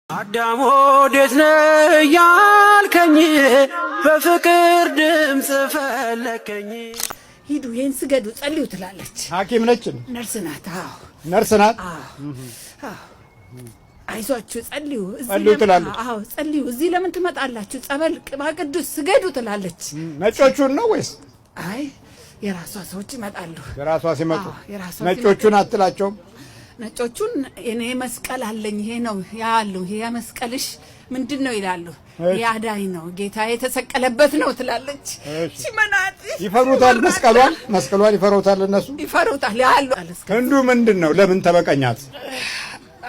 አዳም ወዴት ነህ ያልከኝ በፍቅር ድምጽ ፈለከኝ። ሂዱ ይሄን ስገዱ ጸልዩ ትላለች። ሐኪም ነች? ነርስ ናት። አዎ ነርስ ናት። አይዟችሁ ጸልዩ ጸልዩ ትላለች። አዎ ጸልዩ። እዚህ ለምን ትመጣላችሁ? ጸበል ቅባ ቅዱስ ስገዱ ትላለች። ነጮቹን ነው ወይስ? አይ የራሷ ሰዎች ይመጣሉ። የራሷ ሲመጡ ነጮቹን አትላቸውም? ነጮቹን እኔ መስቀል አለኝ ይሄ ነው ያሉ ይሄ መስቀልሽ ምንድነው ይላሉ። ያዳይ ነው ጌታ የተሰቀለበት ነው ትላለች። ሲመናጥ ይፈሩታል። መስቀሏን ይፈሩታል። እነሱ ይፈሩታል ያሉ። እንዱ ምንድነው? ለምን ተበቀኛት?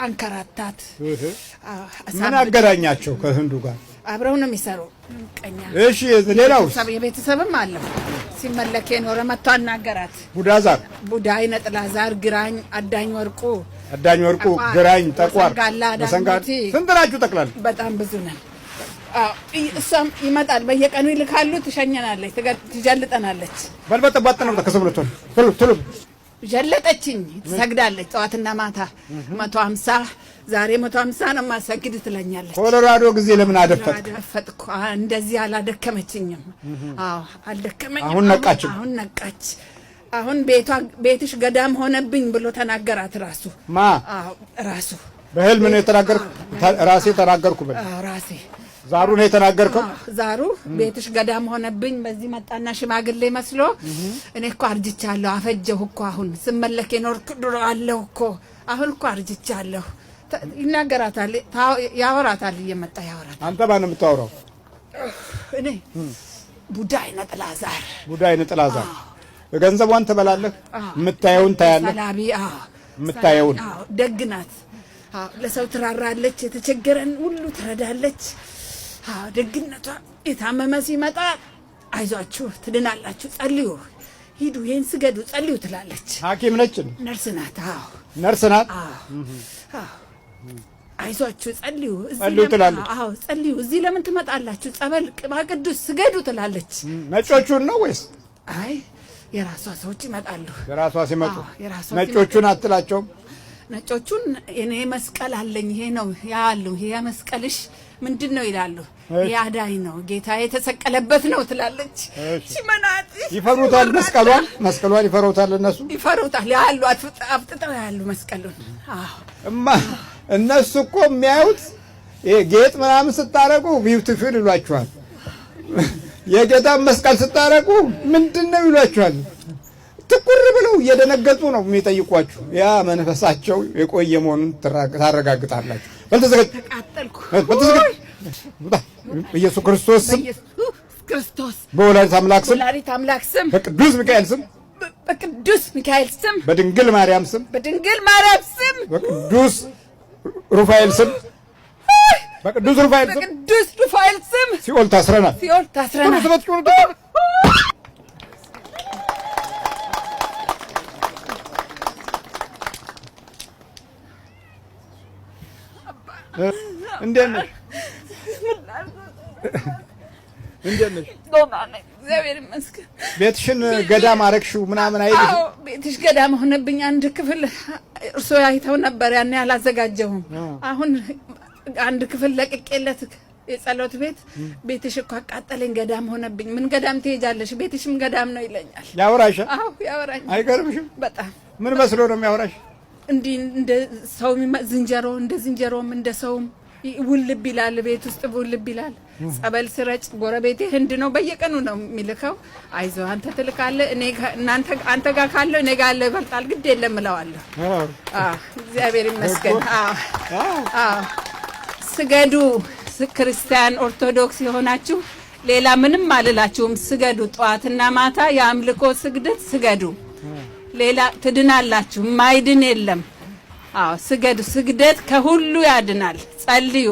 አንከራታት። ምን አገናኛቸው ከህንዱ ጋር? አብረው ነው የሚሰሩ። ቀኛ እሺ ሌላው የቤተሰብም አለው። ሲመለክ የኖረ መጥቶ አናገራት። ቡዳ አይነ ጥላ ዛር ግራኝ አዳኝ ወርቁ ግራኝ ጠቋር መሰንጋት ስንት ናችሁ ጠቅላላ? በጣም ብዙ ነን። እሷም ይመጣል በየቀኑ ይልካሉ። ትሸኘናለች፣ ትጀልጠናለች። በልበጠባጥ ነው ተከሰብለቶ ቶሎ ጀለጠችኝ። ትሰግዳለች ጠዋትና ማታ 150 ዛሬ 150 ነው ማሰግድ ትለኛለች። ኮሎራዶ ጊዜ ለምን አደፈጥኩ? እንደዚህ አላደከመችኝም። አልደከመኝም። አሁን ነቃች። አሁን ቤትሽ ገዳም ሆነብኝ ብሎ ተናገራት። ራሱ በህልም ነው የተናገርኩ። ራሴ ተናገርኩ። ራሴ ዛሩ ነው የተናገርከው። ዛሩ ቤትሽ ገዳም ሆነብኝ። በዚህ መጣና ሽማግሌ መስሎ እኔ እኮ አርጅቻለሁ፣ አፈጀሁ እኮ አሁን ስመለክ የኖርኩ ድሮ አለሁ እኮ አሁን እኮ አርጅቻለሁ ይናገራታል። ያወራታል፣ እየመጣ ያወራታል። አንተ ማን ነው የምታወራው? እኔ ቡዳ አይነ ጥላ ዛር ገንዘቧን ትበላለህ፣ የምታየውን ታያለህ። ሰላቢ የምታየውን ደግ ናት። ለሰው ትራራለች፣ የተቸገረን ሁሉ ትረዳለች። ደግነቷ የታመመ ሲመጣ አይዟችሁ ትድናላችሁ፣ ጸልዩ፣ ሂዱ ይሄን ስገዱ ጸልዩ ትላለች። ሐኪም ነች? ነርስ ናት። ነርስ ናት። አይዟችሁ ጸልዩ ትላለች። ጸልዩ። እዚህ ለምን ትመጣላችሁ? ጸበል ቅባ ቅዱስ ስገዱ ትላለች። ነጮቹን ነው ወይስ? አይ የራሷ ሰዎች ይመጣሉ። የራሷ ሲመጡ ነጮቹን አትላቸውም? ነጮቹን እኔ መስቀል አለኝ ይሄ ነው ያሉ ይሄ መስቀልሽ ምንድነው ይላሉ። ያዳይ ነው ጌታ የተሰቀለበት ነው ትላለች። ሲመናጥ ይፈሩታል። መስቀሏን ይፈሩታል። እነሱ ይፈሩታል ያሉ አፍጥጠው ያሉ መስቀሉን። እነሱ እኮ የሚያዩት ጌጥ ምናምን ስታረቁ ቢዩቲፉል ይሏችኋል። የጌታ መስቀል ስታረቁ ምንድነው ይሏችኋል። ትኩር ብለው እየደነገጡ ነው የሚጠይቋችሁ። ያ መንፈሳቸው የቆየ መሆኑን ታረጋግጣላችሁ። ተቃጠልኩ። ኢየሱስ ክርስቶስ ክርስቶስ በወላዲተ አምላክ ስም በቅዱስ ሚካኤል ስም በድንግል ማርያም ስም በቅዱስ ሩፋኤል ስም ሲኦል ታስረናል። እንዴት ነሽ? እግዚአብሔር ይመስገን። ቤትሽን ገዳም አረግሽው ምናምን አይልሽ? ቤትሽ ገዳም ሆነብኝ። አንድ ክፍል እርሶ አይተው ነበር፣ ያን ያላዘጋጀሁም። አሁን አንድ ክፍል ለቅቄለት የጸሎት ቤትሽ እኮ አቃጠለኝ፣ ገዳም ሆነብኝ። ምን ገዳም ትሄጃለሽ? ቤትሽም ገዳም ነው ይለኛል። ያወራሻል? አዎ ያወራኛል። አይገርምሽም? በጣም ምን መስሎ ነው የሚያወራሽ? እንዲህ እንደ ሰው ዝንጀሮም እንደ ሰውም ውልብ ይላል። ቤት ውስጥ ውልብ ይላል። ጸበል ስረጭ ጎረቤቴ ህንድ ነው፣ በየቀኑ ነው የሚልከው። አይዞህ አንተ ትልካለህ፣ አንተ ጋር ካለ እኔ ጋር ያለው ይበልጣል፣ ግድ የለም እለዋለሁ። እግዚአብሔር ይመስገን። ስገዱ። ክርስቲያን ኦርቶዶክስ የሆናችሁ ሌላ ምንም አልላችሁም። ስገዱ፣ ጠዋትና ማታ የአምልኮ ስግደት ስገዱ። ሌላ ትድናላችሁ፣ ማይድን የለም። ስገዱ። ስግደት ከሁሉ ያድናል። ጸልዩ።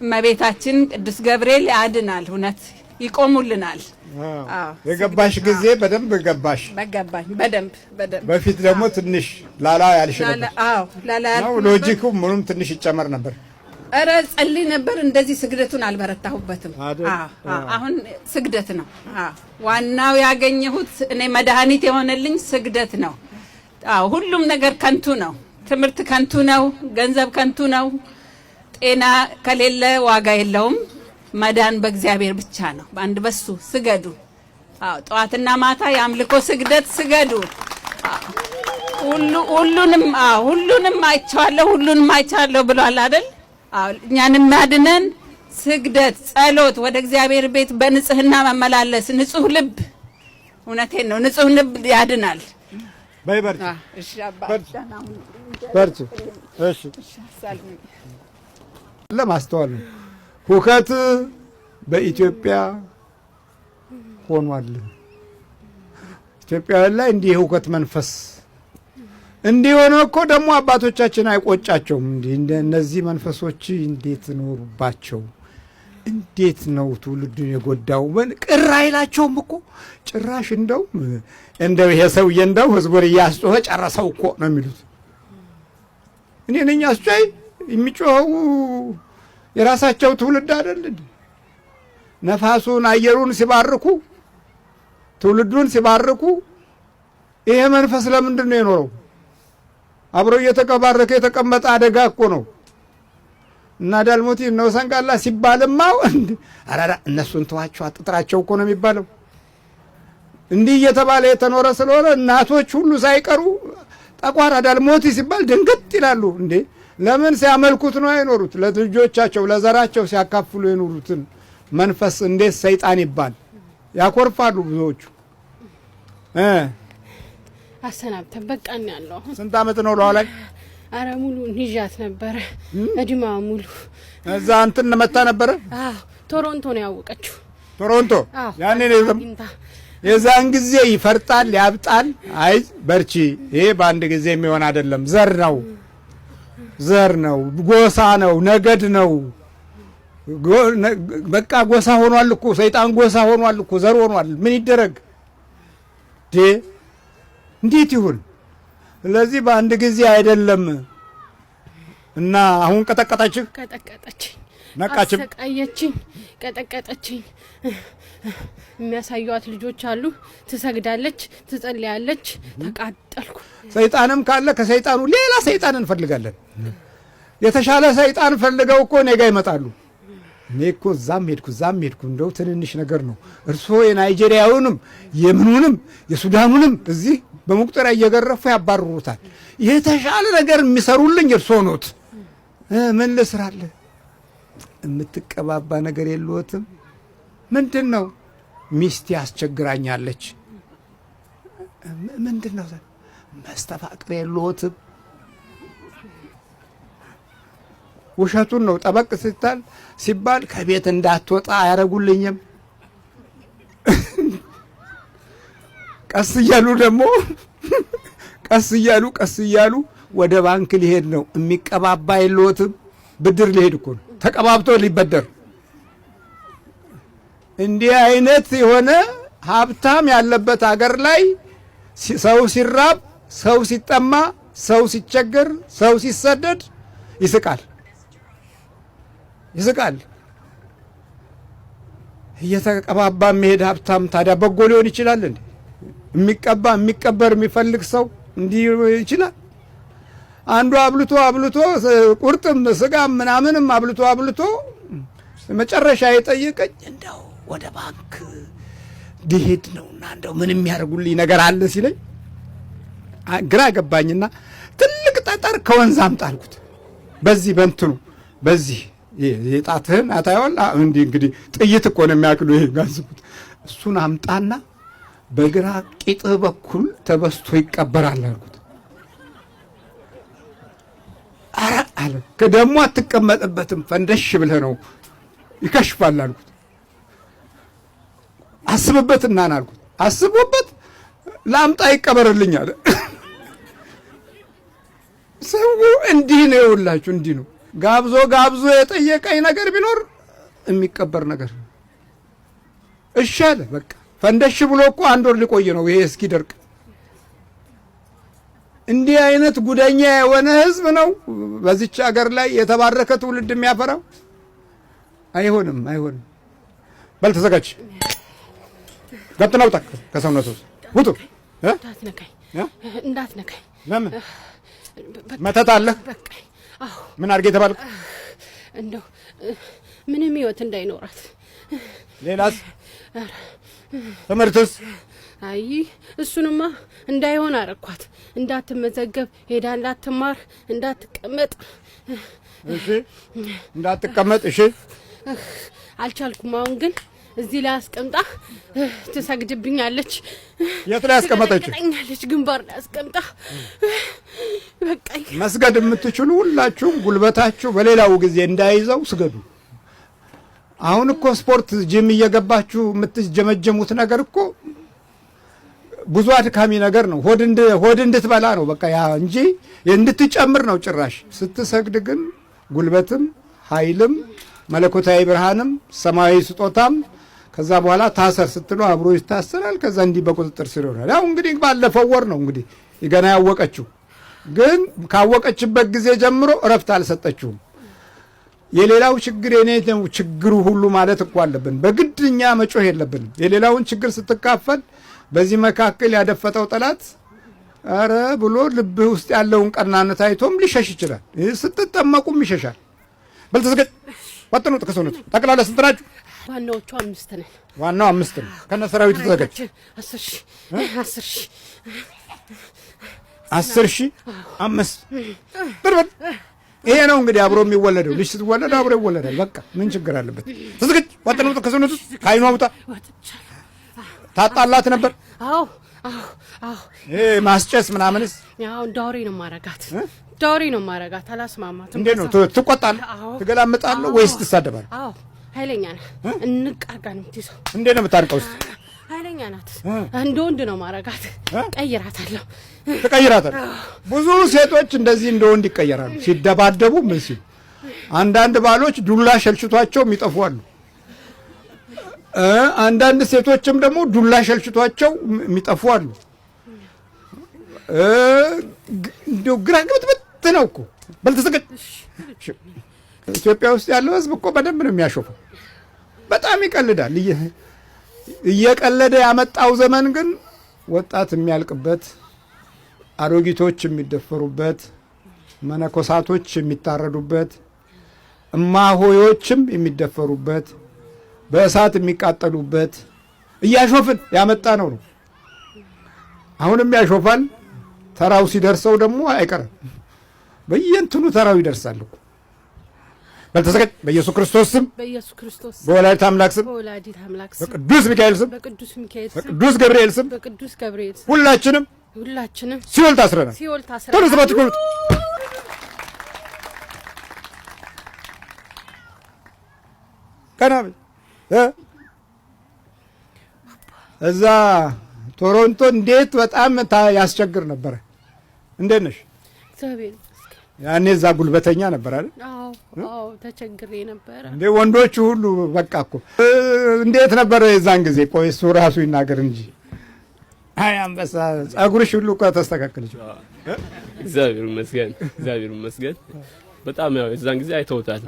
እመቤታችን ቅዱስ ገብርኤል ያድናል። እውነት ይቆሙልናል። የገባሽ ጊዜ በደንብ ገባሽ? በደንብ። በፊት ደግሞ ትንሽ ላላ ያልሽ ነበር። ላላ ሎጂኩ ምኑም ትንሽ ይጨመር ነበር። ኧረ ጸልይ ነበር። እንደዚህ ስግደቱን አልበረታሁበትም። አሁን ስግደት ነው ዋናው። ያገኘሁት እኔ መድኃኒት የሆነልኝ ስግደት ነው። ሁሉም ነገር ከንቱ ነው። ትምህርት ከንቱ ነው። ገንዘብ ከንቱ ነው። ጤና ከሌለ ዋጋ የለውም። መዳን በእግዚአብሔር ብቻ ነው። በአንድ በሱ ስገዱ። አዎ ጠዋትና ማታ የአምልኮ ስግደት ስገዱ። ሁሉንም አይቻለሁ ብሏል አይደል? አዎ እኛንም ያድነን ስግደት፣ ጸሎት፣ ወደ እግዚአብሔር ቤት በንጽህና መመላለስ፣ ንጹህ ልብ። እውነቴን ነው፣ ንጹህ ልብ ያድናል። በይበርት እሺ አባታ በርቱ። እሺ ለማስተዋል ሁከት በኢትዮጵያ ሆኗል። ኢትዮጵያውያን ላይ እንዲህ የሁከት መንፈስ እንዲሆነ እኮ ደግሞ አባቶቻችን አይቆጫቸውም። እነዚህ መንፈሶች እንዴት ኖሩባቸው? እንዴት ነው ትውልዱን የጎዳው? ቅር አይላቸውም እኮ ጭራሽ እንደው ይሄ ሰውዬ እንደው ህዝቡን እያስጮኸ ጨረሰው እኮ ነው የሚሉት። እኔ ነኝ አስጮይ የሚጮኸው የራሳቸው ትውልድ አይደል? ነፋሱን አየሩን ሲባርኩ ትውልዱን ሲባርኩ ይሄ መንፈስ ለምንድን ነው የኖረው? አብሮ እየተቀባረከ የተቀመጠ አደጋ እኮ ነው። እና ዳልሞቲ ነው ሰንጋላ ሲባልማው አራራ እነሱን ተዋቸው አጥጥራቸው እኮ ነው የሚባለው። እንዲህ እየተባለ የተኖረ ስለሆነ እናቶች ሁሉ ሳይቀሩ ጠቋራ ዳልሞቲ ሲባል ድንገት ይላሉ። እንዴ ለምን ሲያመልኩት ነው የኖሩት? ለልጆቻቸው ለዘራቸው ሲያካፍሉ የኖሩትን መንፈስ እንዴት ሰይጣን ይባል? ያኮርፋሉ ብዙዎቹ። አሰናብተን በቃን ያለው ስንት ዓመት ነው ሏ ላይ? አረ ሙሉ ንጃት ነበረ እድማ ሙሉ እዛ እንትን መታ ነበረ። ቶሮንቶ ነው ያወቀችው። ቶሮንቶ ያኔ ነው የዛን ጊዜ ይፈርጣል ያብጣል። አይ በርቺ፣ ይሄ በአንድ ጊዜ የሚሆን አይደለም። ዘር ነው ጎሳ ነው ነገድ ነው። በቃ ጎሳ ሆኗል እኮ ሰይጣን ጎሳ ሆኗል እኮ ዘር ሆኗል። ምን ይደረግ እንዴት ይሁን? ስለዚህ በአንድ ጊዜ አይደለም። እና አሁን ቀጠቀጠችኝ፣ ነቃችኝ፣ አሰቃየችኝ፣ ቀጠቀጠችኝ። የሚያሳዩት ልጆች አሉ። ትሰግዳለች፣ ትጸልያለች። ተቃጠልኩ። ሰይጣንም ካለ ከሰይጣኑ ሌላ ሰይጣን እንፈልጋለን። የተሻለ ሰይጣን ፈልገው እኮ እኔ ጋር ይመጣሉ። እኔ እኮ እዛም ሄድኩ እንደው ትንንሽ ነገር ነው። እርስዎ የናይጄሪያውንም የምኑንም የሱዳኑንም እዚህ በመቁጠሪያ እየገረፉ ያባርሩታል። የተሻለ ነገር የሚሰሩልኝ እርስዎ ኖት። ምን ልስራለ? የምትቀባባ ነገር የለዎትም? ምንድን ነው? ሚስቴ አስቸግራኛለች። ምንድን ነው? መስተፋቅር የለዎትም? ውሸቱን ነው ጠበቅ ሲባል ከቤት እንዳትወጣ አያረጉልኝም። ቀስ እያሉ ደግሞ ቀስ እያሉ ወደ ባንክ ሊሄድ ነው። የሚቀባባ የለዎትም? ብድር ሊሄድ እኮ ነው ተቀባብቶ ሊበደር። እንዲህ አይነት የሆነ ሀብታም ያለበት ሀገር ላይ ሰው ሲራብ፣ ሰው ሲጠማ፣ ሰው ሲቸገር፣ ሰው ሲሰደድ ይስቃል። እየተቀባባ የሚሄድ ሀብታም ታዲያ በጎ ሊሆን ይችላል እንዴ? የሚቀበር የሚፈልግ ሰው እንዲህ ይችላል? አንዱ አብልቶ ቁርጥም ስጋም ምናምንም አብልቶ መጨረሻ የጠየቀኝ እንደው ወደ ባንክ ሊሄድ ነውና እንደው ምን የሚያደርጉልኝ ነገር አለ ሲለኝ ግራ ገባኝና ትልቅ ጠጠር ከወንዝ አምጣልኩት። በዚህ በእንትኑ በዚህ የጣትህን አታየዋል እንግዲህ ጥይት እኮ ነው የሚያክሉ ይሄ ጋዝኩት። እሱን አምጣና በግራ ቂጥህ በኩል ተበስቶ ይቀበራል አልኩት። አረ አለ ከደሞ አትቀመጥበትም ፈንደሽ ብለህ ነው ይከሽፋል አልኩት። አስብበትና አልኩት። አስቦበት ላምጣ ይቀበርልኝ አለ። ሰው እንዲህ ነው ይውላችሁ፣ እንዲህ ነው ጋብዞ የጠየቀኝ ነገር ቢኖር የሚቀበር ነገር እሺ አለ። በቃ ፈንደሽ ብሎ እኮ አንድ ወር ሊቆይ ነው ይሄ እስኪደርቅ። እንዲህ አይነት ጉደኛ የሆነ ህዝብ ነው በዚች ሀገር ላይ የተባረከ ትውልድ የሚያፈራው። አይሆንም። በል ተዘጋጅ። ገብተናው ታክ ከሰውነቱ ውጡ። እንዳትነካኝ። ለምን መተት አለ? ምን አድርጌ ተባልኩ? እንደው ምንም ህይወት እንዳይኖራት። ሌላስ ትምህርትስ? አይ እሱንማ እንዳይሆን አረኳት። እንዳትመዘገብ ሄዳ እንዳትማር እንዳትቀመጥ። እሺ እንዳትቀመጥ። እሺ አልቻልኩም። አሁን ግን እዚህ ላይ አስቀምጣ ትሰግድብኛለች። የት ላይ አስቀመጠች? ትቀኛለች። ግንባር ላይ አስቀምጣ። በቃ መስገድ የምትችሉ ሁላችሁም ጉልበታችሁ በሌላው ጊዜ እንዳይዘው ስገዱ። አሁን እኮ ስፖርት ጂም እየገባችሁ የምትጀመጀሙት ነገር እኮ ብዙ አድካሚ ነገር ነው። ሆድ እንድትበላ ነው በቃ ያ እንጂ እንድትጨምር ነው ጭራሽ። ስትሰግድ ግን ጉልበትም ኃይልም መለኮታዊ ብርሃንም ሰማያዊ ስጦታም ከዛ በኋላ ታሰር ስትሉ አብሮ ይታሰራል። ከዛ እንዲህ በቁጥጥር ስር ይሆናል። ያው እንግዲህ ባለፈው ወር ነው እንግዲህ ገና ያወቀችው፣ ግን ካወቀችበት ጊዜ ጀምሮ እረፍት አልሰጠችውም። የሌላው ችግር የኔ ነው ችግሩ ሁሉ ማለት እኮ አለብን። በግድኛ መጮህ የለብንም። የሌላውን ችግር ስትካፈል በዚህ መካከል ያደፈጠው ጠላት አረ ብሎ ልብህ ውስጥ ያለውን ቀናነት አይቶም ሊሸሽ ይችላል። ስትጠመቁም ይሸሻል። በልተስገድ ወጥኑ ተከሰኑት ጠቅላላ ስንት ናችሁ? ዋናዎቹ 5 ነን። ዋናው 5 ነው። ከነ ሰራዊቱ ተዘጋጅ 10 ሺህ 5 ጥርብ። ይሄ ነው እንግዲህ አብሮ የሚወለደው። ልጅ ስትወለድ አብሮ ይወለዳል። በቃ ምን ችግር አለበት? ተዘጋጅ ወጥኑ ተከሰኑት ከአይኗ ውጣ። ታጣላት ነበር? አዎ ማስጨስ ምናምንስ? ያው ዳውሪ ነው ማረጋት። ዳውሪ ነው ማረጋት። አላስማማትም። እንዴት ነው ትቆጣለህ? ትገላምጣለህ ወይስ ትሳደባለህ? አዎ ኃይለኛ ናት። እንቃጋ ነው ትይዘው። እንዴት ነው የምታርቀው? እስቲ ኃይለኛ ናት። እንደ ወንድ ነው ማረጋት። ቀይራታለሁ። ትቀይራታለህ? ብዙ ሴቶች እንደዚህ እንደ ወንድ ይቀየራሉ ሲደባደቡ። ምን ሲል አንዳንድ ባሎች ዱላ ሸልሽቷቸው የሚጠፉ አሉ። አንዳንድ ሴቶችም ደግሞ ዱላ ሸልሽቷቸው የሚጠፉ አሉ። እንደው ግራ ግብት ነው እኮ። በልተሰገድ ኢትዮጵያ ውስጥ ያለው ሕዝብ እኮ በደንብ ነው የሚያሾፈው። በጣም ይቀልዳል። እየቀለደ ያመጣው ዘመን ግን ወጣት የሚያልቅበት፣ አሮጊቶች የሚደፈሩበት፣ መነኮሳቶች የሚታረዱበት፣ እማሆዮችም የሚደፈሩበት፣ በእሳት የሚቃጠሉበት እያሾፍን ያመጣ ነው። አሁንም ያሾፋል። ተራው ሲደርሰው ደግሞ አይቀርም። በየእንትኑ ተራው ይደርሳል እኮ። በልተሰገድ በኢየሱስ ክርስቶስ ስም፣ በኢየሱስ ክርስቶስ ስም፣ በወላዲተ አምላክ ስም፣ በወላዲተ አምላክ ስም፣ በቅዱስ ሚካኤል ስም፣ በቅዱስ ሚካኤል ስም፣ በቅዱስ ገብርኤል ስም፣ በቅዱስ ገብርኤል ስም ሁላችንም ሲኦል ታስረናል። ቶሎ ስባት ይቆሉት። ቀናብ እዛ ቶሮንቶ እንዴት በጣም ያስቸግር ነበር። እንዴት ነሽ? እግዚአብሔር ያኔ እዛ ጉልበተኛ ነበር አይደል? አዎ ተቸግሬ ነበር። እንዴ ወንዶቹ ሁሉ በቃ እኮ እንዴት ነበር የዛን ጊዜ? ቆይ እሱ ራሱ ይናገር እንጂ። አይ አንበሳ ጸጉርሽ ሁሉ እኮ ተስተካከለች። እግዚአብሔር ይመስገን። በጣም ያው የዛን ጊዜ አይተውታል።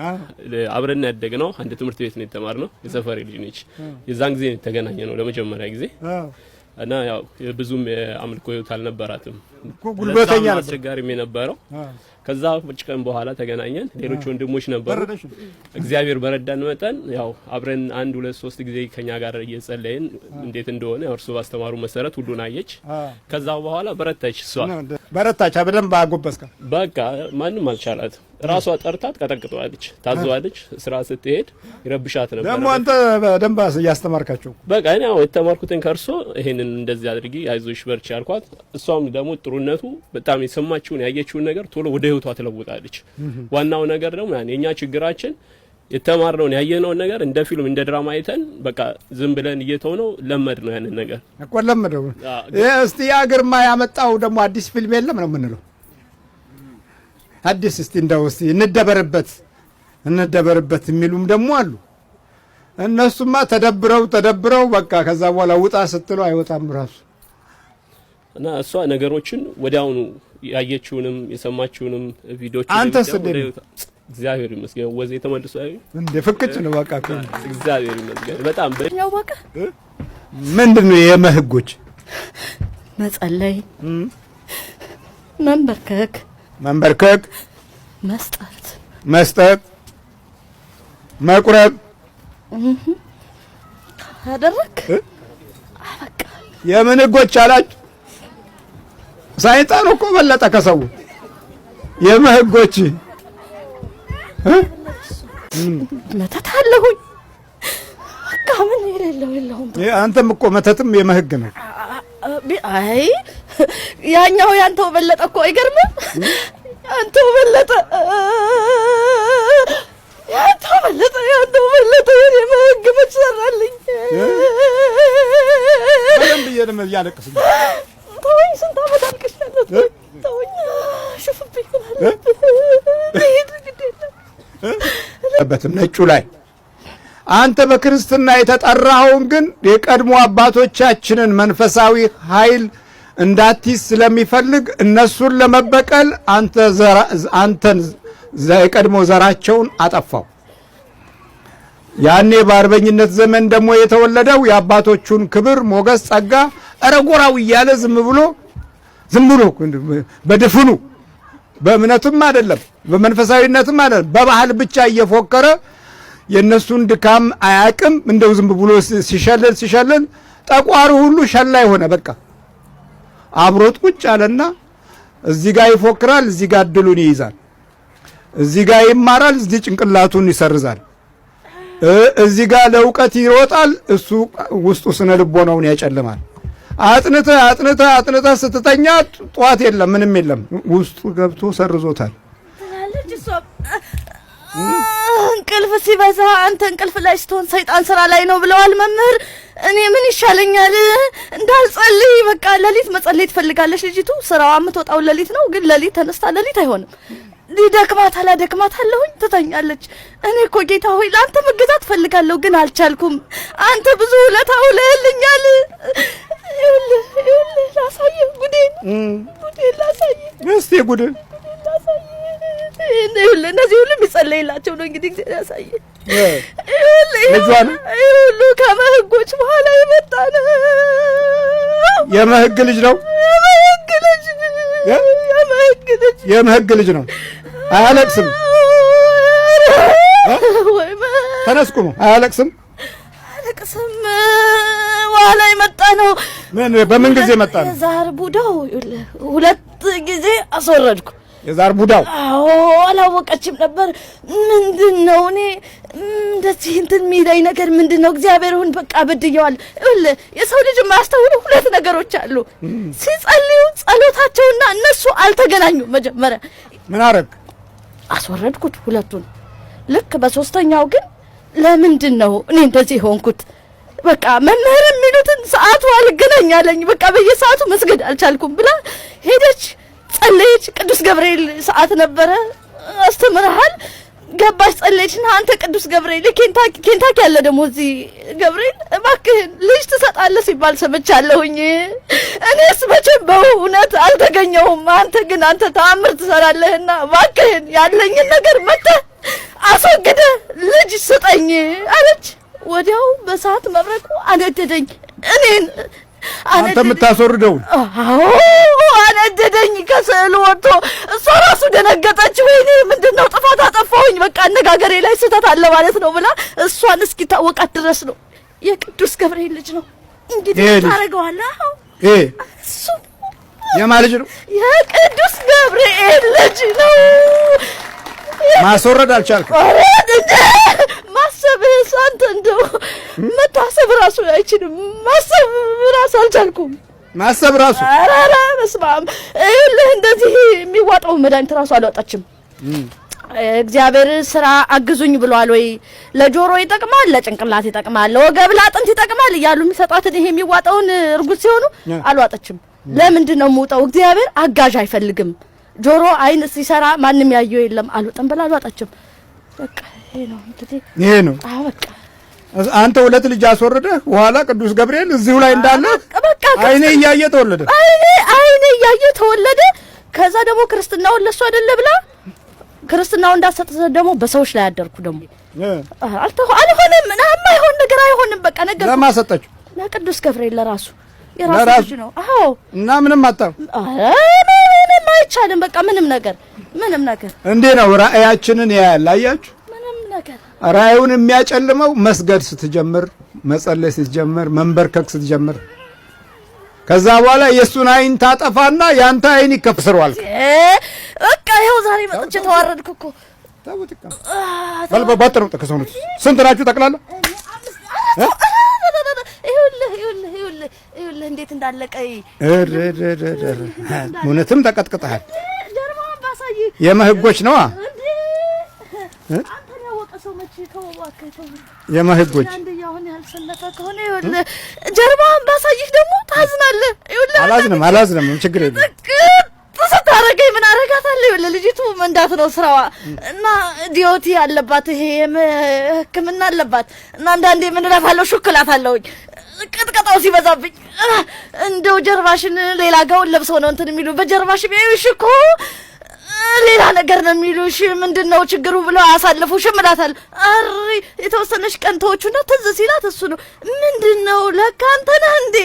አብረን ያደግነው አንድ ትምህርት ቤት ነው የተማርነው። የሰፈሬ ልጅ ነች። የዛን ጊዜ የተገናኘ ነው ለመጀመሪያ ጊዜ እና ያው ብዙም የአምልኮ ህይወት አልነበራትም። ጉልበተኛ ነበር፣ አስቸጋሪም የነበረው። ከዛ ቀን በኋላ ተገናኘን። ሌሎች ወንድሞች ነበሩ። እግዚአብሔር በረዳን መጠን ያው አብረን 1 2 3 ጊዜ ከኛ ጋር እየጸለይን እንዴት እንደሆነ እርሱ ባስተማሩ መሰረት ሁሉን አየች። ከዛ በኋላ በረታች። እሷ በረታች። በደንብ አጎበስካ። በቃ ማንም አልቻላት። ራሷ ጠርታት ቀጠቅጠዋለች፣ ታዘዋለች። ስራ ስትሄድ ይረብሻት ነበር። ደግሞ አንተ በደንብ እያስተማርካቸው። በቃ እኔ ያው የተማርኩትን ከርሶ ይሄንን እንደዚህ አድርጊ፣ አይዞሽ በርቺ አልኳት። እሷም ደግሞ ጥሩነቱ በጣም የሰማችውን ያየችውን ነገር ቶሎ ወደ ህይወቷ ትለውጣለች። ዋናው ነገር ደግሞ የኛ ችግራችን የተማርነውን ያየነውን ነገር እንደ ፊልም እንደ ድራማ አይተን በቃ ዝም ብለን እየተውነው ለመድ ነው ያንን ነገር እኮ ለመደው። እስቲ ያ ግርማ ያመጣው ደግሞ አዲስ ፊልም የለም ነው የምንለው። አዲስ እስቲ እንደው እስቲ እንደበረበት የሚሉም ደግሞ አሉ። እነሱማ ተደብረው በቃ ከዛ በኋላ ውጣ ስትለው አይወጣም ራሱ። እና እሷ ነገሮችን ወዲያውኑ ያየችውንም የሰማችውንም ቪዲዮዎች አንተስ እግዚአብሔር ይመስገን ወዜ ተመልሶ እንደ ፍቅጭ ነው በቃ እግዚአብሔር ይመስገን። በጣም ያው በቃ ምንድነው የመህጎች መጸለይ፣ መንበርከክ፣ መስጠት፣ መቁረብ አደረክ በቃ የምን ህጎች አላችሁ? ሰይጣን እኮ በለጠ ከሰው የመህጎች መተት አለሁኝ በቃ ምን የለውም። አንተም እኮ መተትም የመህግ ነው። አይ ያኛው ያንተው በለጠ እኮ አይገርምም? ያንተው በለጠ የመህግ መች ሰራልኝ። በደንብ እየደም እያለቅስ ተወኝ፣ ስንት ዓመት አልቅሻለሁ። ተወኝ ሽፍብኝ በትም ነጩ ላይ አንተ በክርስትና የተጠራኸውን ግን የቀድሞ አባቶቻችንን መንፈሳዊ ኃይል እንዳትይዝ ስለሚፈልግ እነሱን ለመበቀል አንተን የቀድሞ ዘራቸውን አጠፋው። ያኔ በአርበኝነት ዘመን ደግሞ የተወለደው የአባቶቹን ክብር፣ ሞገስ፣ ጸጋ እረጎራው እያለ ዝም ብሎ በድፍኑ በእምነትም አይደለም በመንፈሳዊነትም አይደለም በባህል ብቻ እየፎከረ የነሱን ድካም አያቅም። እንደው ዝም ብሎ ሲሸልል ጠቋሩ ሁሉ ሸላይ ሆነ። በቃ አብሮት ቁጭ አለና እዚህ ጋር ይፎክራል፣ እዚህ ጋር ድሉን ይይዛል፣ እዚህ ጋር ይማራል፣ እዚህ ጭንቅላቱን ይሰርዛል፣ እዚህ ጋር ለእውቀት ይሮጣል፣ እሱ ውስጡ ስነ ልቦናውን ያጨልማል። አጥንተ ስትተኛ ጧት የለም ምንም የለም፣ ውስጡ ገብቶ ሰርዞታል። እንቅልፍ ሲበዛ አንተ እንቅልፍ ላይ ስትሆን ሰይጣን ስራ ላይ ነው ብለዋል መምህር። እኔ ምን ይሻለኛል? እንዳልጸልይ በቃ ሌሊት መጸለይ ትፈልጋለች ልጅቱ። ስራዋ የምትወጣው ሌሊት ነው፣ ግን ሌሊት ተነስታ ሌሊት አይሆንም። ደክማታለሁኝ ትተኛለች። እኔ እኮ ጌታ ሆይ ለአንተ መገዛት ፈልጋለሁ፣ ግን አልቻልኩም። አንተ ብዙ ውለታ ውለህልኛል። ይኸውልህ ላሳየህ ጉዴን ላሳየህ። እስቲ ጉዴን ላሳየህ። ይኸውልህ እነዚህ ሁሉ የሚጸለይላቸው ነው እንግዲህ እግዚአብሔር ያሳየህ። ይኸውልህ ከመህጎች በኋላ የመጣ ነው። የመህግ ልጅ ነው። የመህግ ልጅ ነው። አያለቅስም። ተነስኩ ነው። አያለቅስም። በኋላ የመጣ ነው። በምን ጊዜ መጣ ነው? የዛር ቡዳው ሁለት ጊዜ አስወረድኩ። የዛር ቡዳው? አዎ አላወቀችም ነበር። ምንድነው እኔ እንደዚህ እንትን የሚለኝ ነገር ምንድነው? እግዚአብሔርን በቃ በድየዋል። የሰው ልጅ የማያስተውሉ ሁለት ነገሮች አሉ። ሲጸልዩ ጸሎታቸውና እነሱ አልተገናኙም። መጀመሪያ ምን አረግ? አስወረድኩት ሁለቱን። ልክ በሶስተኛው ግን ለምንድን ነው እኔ እንደዚህ ሆንኩት? በቃ መምህር የሚሉትን ሰዓቱ አልገናኛለኝ። በቃ በየሰዓቱ መስገድ አልቻልኩም ብላ ሄደች፣ ጸለየች። ቅዱስ ገብርኤል ሰዓት ነበረ፣ አስተምረሃል ገባች፣ ጸለየችና አንተ ቅዱስ ገብርኤል ኬንታኪ ያለ ደግሞ እዚህ ገብርኤል እባክህን ልጅ ትሰጣለህ ሲባል ሰምቻለሁኝ። እኔስ መቼም በእውነት አልተገኘሁም። አንተ ግን አንተ ተአምር ትሰራለህና እባክህን ያለኝን ነገር መጥተህ አስወግደህ ልጅ ስጠኝ አለች። ወዲያው በሰዓት መብረቁ አነደደኝ። እኔን አንተ የምታስወርደው? አዎ አነደደኝ። ከስዕሉ ወጥቶ እሷ ራሱ ደነገጠች። ወይኔ ምንድነው ጥፋት አጠፋሁኝ፣ በቃ አነጋገሬ ላይ ስህተት አለ ማለት ነው ብላ እሷን እስኪታወቃት ድረስ ነው። የቅዱስ ገብርኤል ልጅ ነው እንግዲህ ታረጋዋለህ። እሱ የማን ልጅ ነው? የቅዱስ ገብርኤል ልጅ ነው። ማስወረድ አልቻልክም? ማሰብህ አንተ እንደው መታሰብ ራሱ አይችልም። ማሰብ ራሱ አልቻልኩም። ማሰብ ራሱ አራራ መስማም እልህ እንደዚህ የሚዋጣው መድኃኒት ራሱ አልወጣችም። እግዚአብሔር ስራ አግዙኝ ብሏል ወይ? ለጆሮ ይጠቅማል፣ ለጭንቅላት ይጠቅማል፣ ለወገብ ለአጥንት ይጠቅማል እያሉ የሚሰጧትን ይሄ የሚዋጣውን እርጉዝ ሲሆኑ አልዋጠችም። ለምንድን ነው የምውጣው? እግዚአብሔር አጋዥ አይፈልግም። ጆሮ አይን ሲሰራ ማንም ያየው የለም አልወጣም ብላ አልዋጣችም። በቃ ይሄ ነው እንግዲህ ይሄ ነው። አዎ በቃ አንተ ሁለት ልጅ አስወረደ። በኋላ ቅዱስ ገብርኤል እዚሁ ላይ እንዳለ በቃ አይኔ እያየ ተወለደ። አይኔ እያየ ተወለደ። ከዛ ደግሞ ክርስትናውን ለሱ አይደለ ብላ ክርስትናው እንዳሰጠ ደግሞ በሰዎች ላይ አደርኩ። ደግሞ አልሆነም። የማይሆን ነገር አይሆንም። በቃ ነገር ለማሰጠችው ለቅዱስ ገብርኤል ለራሱ የራሱ ነው። አዎ እና ምንም አጣው። ምንም አይቻልም። በቃ ምንም ነገር እንዴ ነው ራእያችንን ያያል። አያችሁ ምንም ነገር ራእዩን የሚያጨልመው መስገድ ስትጀምር፣ መጸለይ ስትጀምር፣ መንበርከክ ስትጀምር ከዛ በኋላ የሱን አይን ታጠፋና ያንተ አይን ይከፍስሯል። በቃ ይኸው ዛሬ መጥቼ ተዋረድኩ እኮ። ታውጥቃ ባልባባጥሩ ተከሰኑት ስንት ናችሁ ጠቅላላ? ይኸውልህ እንዴት እንዳለቀይ እውነትም ተቀጥቅጠሃል። የመህጎች ነዋ የመህጎች ጀርባህን ባሳይህ ደግሞ ታዝናለህ። አላዝንም ችግር የለም። ስታረገኝ ምን አረጋታለሁ? ይኸውልህ ልጅቱ መንዳት ነው ስራዋ እና ዲዮቲ አለባት፣ ይሄ ሕክምና አለባት እና አንዳንዴ ምን እላታለሁ ሹክላታለሁኝ ቅጥቀጣው ሲበዛብኝ እንደው ጀርባሽን ሌላ ጋውን ለብሰው ነው እንትን የሚሉ በጀርባሽ ቢያዩሽ እኮ ሌላ ነገር ነው የሚሉሽ። ምንድነው ችግሩ ብለው አሳልፉሽም እላታለሁ። አሪ የተወሰነች ቀን ተወቹና ትዝ ሲላት እሱ ነው ምንድነው ለካ አንተ ነህ እንዴ?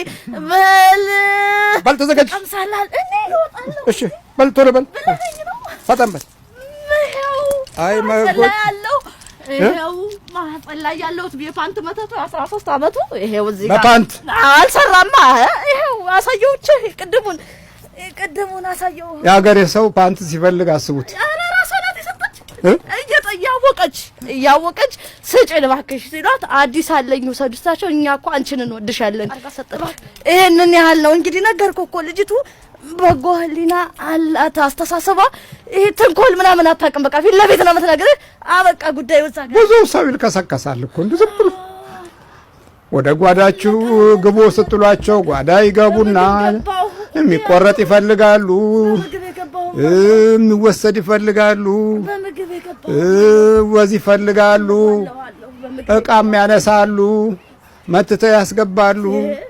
በል ተዘጋጅ። ቀምሳላል እኔ እወጣለሁ። እሺ በል ቶሎ በል ፈጠን በል። አይ ማጎት ያለው ይሄው ማህፀን ላይ ያለሁት የፓንት መተቱ 13 አመቱ ይሄው እዚህ ጋር በፓንት አልሰራማ። ይሄው አሳየውች ቅድሙን አሳየው። የሀገሬ ሰው ፓንት ሲፈልግ አስቡት። ኧረ ራሷ ናት የሰጠች እያወቀች ስጭን እባክሽ ሲሏት አዲስ አለኝ ውሰዱታቸው እኛ እኮ አንቺን እንወድሻለን ይሄንን ያህል ነው እንግዲህ ነገርኩህ እኮ ልጅቱ በጎ ህሊና አላት። አስተሳሰባ ይሄ ተንኮል ምናምን አታውቅም። በቃ ፊት ለፊት ነው የምትነግርህ። አበቃ ጉዳይ ወዛጋ ብዙ ሰው ይልከሰከሳል እኮ እንዴ ዝም ብሎ ወደ ጓዳችሁ ግቡ ስትሏቸው ጓዳ ይገቡና የሚቆረጥ ይፈልጋሉ፣ የሚወሰድ ይፈልጋሉ፣ ወዝ ይፈልጋሉ፣ እቃም ያነሳሉ፣ መትተው ያስገባሉ።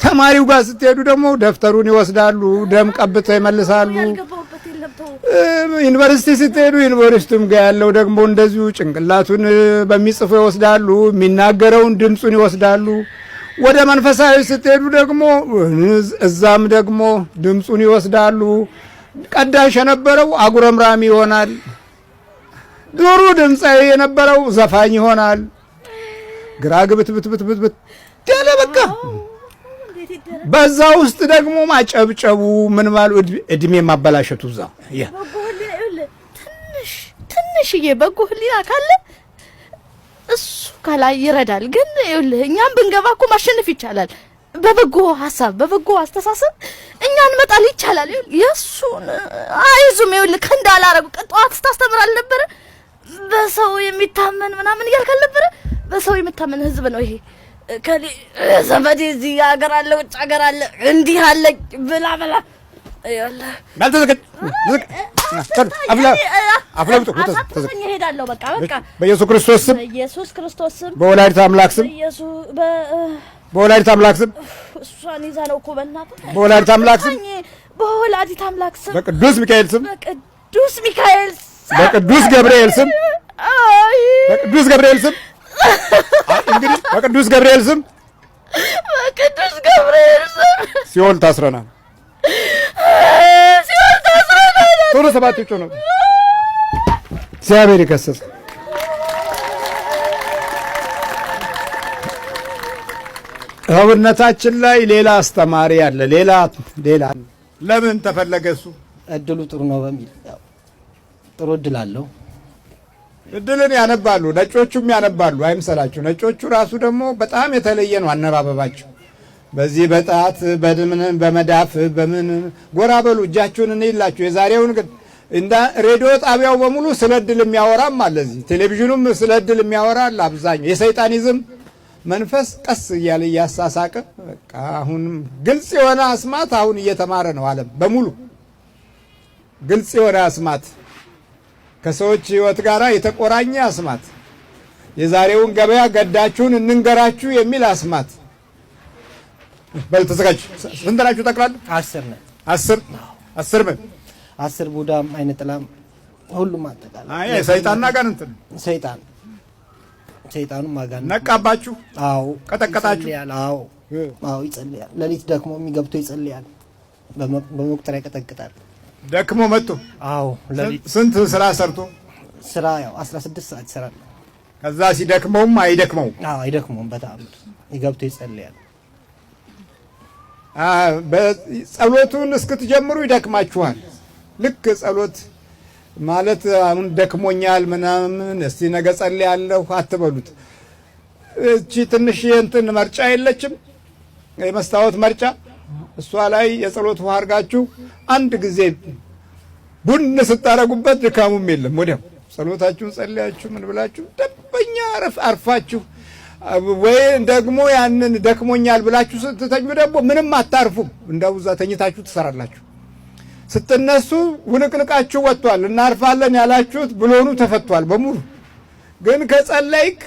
ተማሪው ጋር ስትሄዱ ደግሞ ደፍተሩን ይወስዳሉ፣ ደም ቀብተው ይመልሳሉ። ዩኒቨርሲቲ ስትሄዱ ዩኒቨርሲቲም ጋር ያለው ደግሞ እንደዚሁ ጭንቅላቱን በሚጽፉ ይወስዳሉ፣ የሚናገረውን ድምጹን ይወስዳሉ። ወደ መንፈሳዊ ስትሄዱ ደግሞ እዛም ደግሞ ድምጹን ይወስዳሉ። ቀዳሽ የነበረው አጉረምራሚ ይሆናል። ድሩ ድምጻዊ የነበረው ዘፋኝ ይሆናል። ግራ ግብት ያለ በቃ በዛ ውስጥ ደግሞ ማጨብጨቡ ምን ማለት እድሜ ማበላሸቱ እዛ ትንሽዬ በጎ ህሊና ካለ እሱ ከላይ ይረዳል። ግን ይኸውልህ እኛም ብንገባ እኮ ማሸነፍ ይቻላል። በበጎ ሐሳብ በበጎ አስተሳሰብ እኛን መጣል ይቻላል። የሱን አይዙም ይኸውልህ ከእንዳላረጉ ጠዋት ስታስተምር አልነበረ በሰው የሚታመን ምናምን እያልክ አልነበረ? በሰው የሚታመን ህዝብ ነው ይሄ። ከሌ ዘመዴ እዚህ ሀገር አለ ውጭ ሀገር አለ እንዲህ አለ ብላ ይኸውልህ ባልተዘገድ እሄዳለሁ። በቃ በኢየሱስ ክርስቶስ ስም በወላዲተ አምላክ ስም በወላዲተ አምላክ ስም እሷን ይዛ ነው እኮ በእናትህ በወላዲተ አምላክ ስም በወላዲተ አምላክ ስም በቅዱስ ሚካኤል ስም በቅዱስ ሚካኤል ስም በቅዱስ ገብርኤል ስም በቅዱስ ገብርኤል ስም እንግዲህ በቅዱስ ገብርኤል ስም ሲኦል ታስረናል። ቶሎ ሰባት ይጮህ ነው እግዚአብሔር ይከሰስ። ሰውነታችን ላይ ሌላ አስተማሪ አለ። ሌላ ለምን ተፈለገ? እሱ እድሉ ጥሩ ነው በሚል ጥሩ እድል አለው። እድልን ያነባሉ፣ ነጮቹም ያነባሉ። አይምሰላችሁ። ነጮቹ ራሱ ደግሞ በጣም የተለየ ነው አነባበባቸው። በዚህ በጣት በመዳፍ በምን ጎራ በሉ እጃችሁን እንይላችሁ። የዛሬውን ግን እንደ ሬዲዮ ጣቢያው በሙሉ ስለ እድል የሚያወራም አለ። እዚህ ቴሌቪዥኑም ስለ እድል የሚያወራ አለ። አብዛኛው የሰይጣኒዝም መንፈስ ቀስ እያለ እያሳሳቀ በቃ አሁን ግልጽ የሆነ አስማት አሁን እየተማረ ነው ዓለም በሙሉ። ግልጽ የሆነ አስማት ከሰዎች ህይወት ጋራ የተቆራኘ አስማት፣ የዛሬውን ገበያ ገዳችሁን እንንገራችሁ የሚል አስማት። በል ተዘጋጅ። ስንት ናችሁ ጠቅላላ? 10 ነን። 10 ምን 10 ቡዳም አይነጥላም ሁሉም አጠቃላይ። አይ ሰይጣንና ጋንንት ሰይጣኑ ማጋን ነቃባችሁ? አዎ። ቀጠቀጣችሁ? አዎ ይጸልያል። ለሊት ደክሞ የሚገብቶ ይጸልያል። በመቁጠሪያ ይቀጠቅጣል። ደክሞ መጥቶ? አዎ ለሊት። ስንት ስራ ሰርቶ? ስራ ያው 16 ሰዓት ይሰራል። ከዛ ሲደክመውም አይደክመውም። አዎ አይደክመውም። በጣም ይገብቶ ይጸልያል። ጸሎቱን እስክትጀምሩ ይደክማችኋል። ልክ ጸሎት ማለት አሁን ደክሞኛል ምናምን እስቲ ነገ ጸልያለሁ አትበሉት። እቺ ትንሽ እንትን መርጫ የለችም የመስታወት መርጫ፣ እሷ ላይ የጸሎት ውሃ አድርጋችሁ አንድ ጊዜ ቡን ስታረጉበት ድካሙም የለም። ወዲያው ጸሎታችሁን ጸልያችሁ ምን ብላችሁ ደበኛ አርፋችሁ ወይ ደግሞ ያንን ደክሞኛል ብላችሁ ስትተኙ ደግሞ ምንም አታርፉም። እንደው እዛ ተኝታችሁ ትሰራላችሁ። ስትነሱ ውንቅንቃችሁ ወጥቷል። እናርፋለን ያላችሁት ብሎኑ ተፈቷል በሙሉ። ግን ከጸለይክ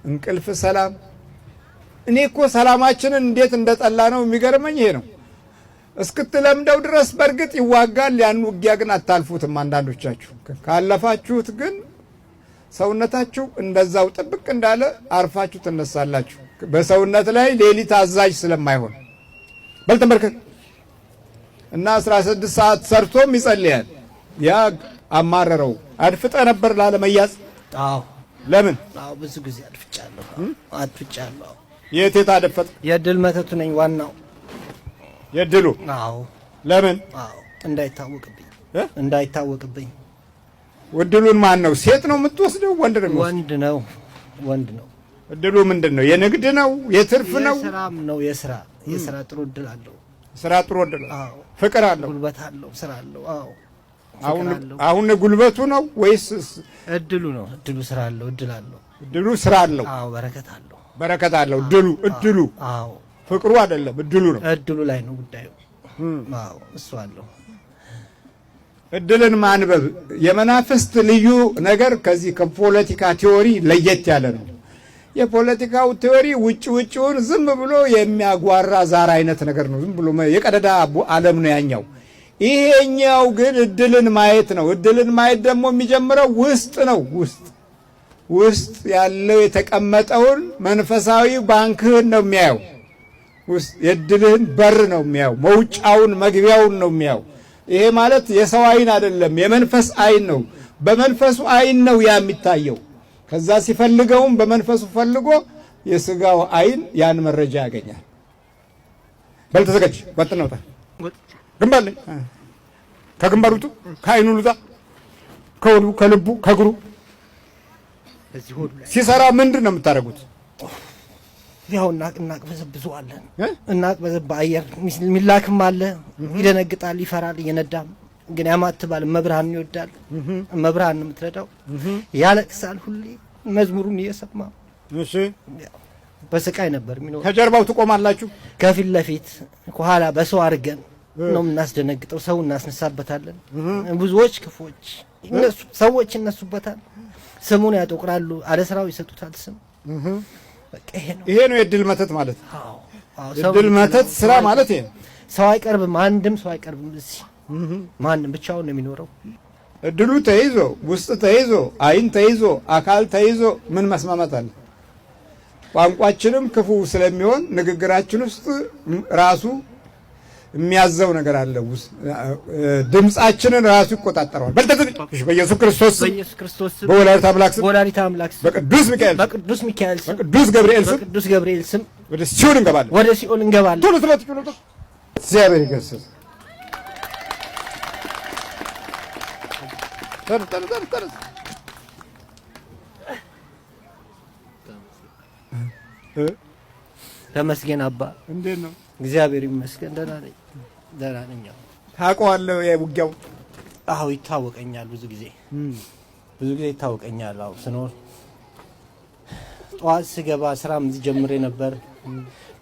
እንቅልፍ ሰላም። እኔ እኮ ሰላማችንን እንዴት እንደጠላ ነው የሚገርመኝ ይሄ ነው። እስክትለምደው ድረስ በእርግጥ ይዋጋል። ያን ውጊያ ግን አታልፉትም። አንዳንዶቻችሁ ካለፋችሁት ግን ሰውነታችሁ እንደዛው ጥብቅ እንዳለ አርፋችሁ ትነሳላችሁ። በሰውነት ላይ ሌሊት አዛዥ ስለማይሆን በልተመርከክ እና 16 ሰዓት ሰርቶም ይጸልያል። ያ አማረረው። አድፍጠ ነበር ላለመያዝ? አዎ። ለምን? አዎ ብዙ ጊዜ አድፍጫለሁ። አድፍጫለሁ። የት አደፈጥ? የድል መተቱ ነኝ ዋናው የድሉ። አዎ። ለምን? አዎ እንዳይታወቅብኝ። እድሉን ማን ነው? ሴት ነው የምትወስደው? ወንድ ነው? ወንድ ነው። እድሉ ምንድን ነው? የንግድ ነው? የትርፍ ነው? የስራም ነው። የስራ ጥሩ እድል አለው። ስራ ጥሩ እድል። አዎ። ፍቅር አለው። ጉልበት አለው። ስራ አለው። አዎ። አሁን ጉልበቱ ነው ወይስ እድሉ ነው? እድሉ ስራ አለው። እድሉ ስራ አለው። አዎ። በረከት አለው። እድሉ አዎ። ፍቅሩ አይደለም፣ እድሉ ነው። እድሉ ላይ ነው ጉዳዩ። አዎ እሱ አለው። እድልን ማንበብ የመናፍስት ልዩ ነገር ከዚህ ከፖለቲካ ቲዎሪ ለየት ያለ ነው። የፖለቲካው ቲዎሪ ውጭውን ዝም ብሎ የሚያጓራ ዛር አይነት ነገር ነው። ዝም ብሎ የቀደዳ ዓለም ነው ያኛው። ይሄኛው ግን እድልን ማየት ነው። እድልን ማየት ደግሞ የሚጀምረው ውስጥ ነው። ውስጥ ያለው የተቀመጠውን መንፈሳዊ ባንክህን ነው የሚያየው። ውስጥ የእድልህን በር ነው የሚያየው። መውጫውን መግቢያውን ነው የሚያየው። ይሄ ማለት የሰው አይን አይደለም፣ የመንፈስ አይን ነው። በመንፈሱ አይን ነው ያ የሚታየው። ከዛ ሲፈልገውም በመንፈሱ ፈልጎ የስጋው አይን ያን መረጃ ያገኛል። በልተዘጋጅ ወጥነውታ ግንባር ላይ ከግንባሩ ውጡ፣ ከአይኑ ውጣ፣ ከወዱ ከልቡ ከእግሩ ሲሰራ ምንድን ነው የምታደርጉት? ያው እናቅበዘብዘዋለን። እናቅበዘብ አየር ሚላክም አለ። ይደነግጣል፣ ይፈራል። እየነዳም ግን ያማትባል። መብርሃን ይወዳል። መብርሃን የምትረዳው ያለቅሳል። ሁሌ መዝሙሩን እየሰማ እሺ። በስቃይ ነበር የሚኖር። ከጀርባው ትቆማላችሁ? ከፊት ለፊት ከኋላ በሰው አድርገን ነው የምናስደነግጠው። ሰው እናስነሳበታለን። ብዙዎች ክፎች ሰዎች ይነሱበታል። ስሙን ያጠቁራሉ። አለ ስራው ይሰጡታል ስም። በቃ ይሄ ነው የእድል መተት ማለት። አዎ የእድል መተት ስራ ማለት ይሄ ነው። ሰው አይቀርብም፣ አንድም ሰው አይቀርብም። እዚህ ማንም ብቻውን ነው የሚኖረው። እድሉ ተይዞ ውስጥ ተይዞ አይን ተይዞ አካል ተይዞ ምን መስማማት አለ? ቋንቋችንም ክፉ ስለሚሆን ንግግራችን ውስጥ ራሱ የሚያዘው ነገር አለ። ድምጻችንን ራሱ ይቆጣጠረዋል። በኢየሱስ ክርስቶስ በወላዲተ አምላክ ስም በቅዱስ ሚካኤል ስም በቅዱስ ገብርኤል ስም ወደ ሲኦል እንገባለን። ቶሎ እግዚአብሔር ይገስጽ። ተመስገን አባ። እንዴት ነው? እግዚአብሔር ይመስገን ደህና ነኝ። ታውቀዋለህ የውጊያው? አዎ ይታወቀኛል። ብዙ ጊዜ ይታወቀኛል። አዎ ስኖር ጠዋት ስገባ ስራም እዚህ ጀምሬ ነበር።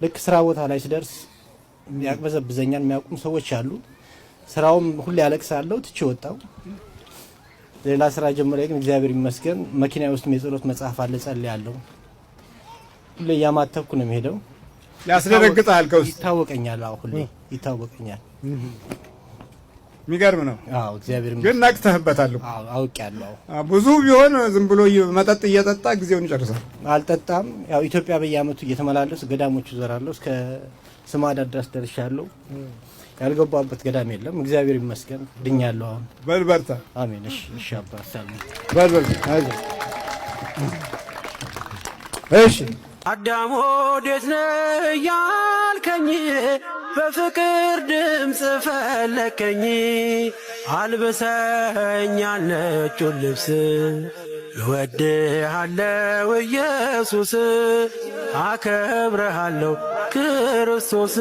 ልክ ስራ ቦታ ላይ ስደርስ ያቅበዘብዘኛል። የሚያውቁም ሰዎች አሉ። ስራውም ሁሌ ያለቅሳለሁ። ትቼ ወጣሁ። ሌላ ስራ ጀምሬ ግን እግዚአብሔር ይመስገን መኪና ውስጥ የጸሎት መጽሐፍ አለ፣ ጸልያለሁ። ሁሌ እያማተብኩ ነው የሚሄደው። ያስደነግጣል። ከውስጥ ይታወቀኛል። አዎ ሁሌ ይታወቀኛል። የሚገርም ነው። አዎ እግዚአብሔር ግን ነቅተህበታል። አዎ አውቄያለሁ። ብዙ ቢሆን ዝም ብሎ መጠጥ እየጠጣ ጊዜውን ይጨርሳል። አልጠጣም። ያው ኢትዮጵያ በየአመቱ እየተመላለሱ ገዳሞቹ ዘራለሁ። እስከ ስማዳ ድረስ ደርሻለሁ። ያልገባበት ገዳም የለም። እግዚአብሔር ይመስገን ድኛለሁ። አሁን በል በርታ። አሜን። እሺ አባ ሰላም በል አይዞህ እሺ አዳም ወዴት ነህ ያልከኝ በፍቅር ድምፅ ፈለከኝ አልብሰኝ ነጩን ልብስ እወድሃለሁ ኢየሱስ አከብረሃለሁ ክርስቶስ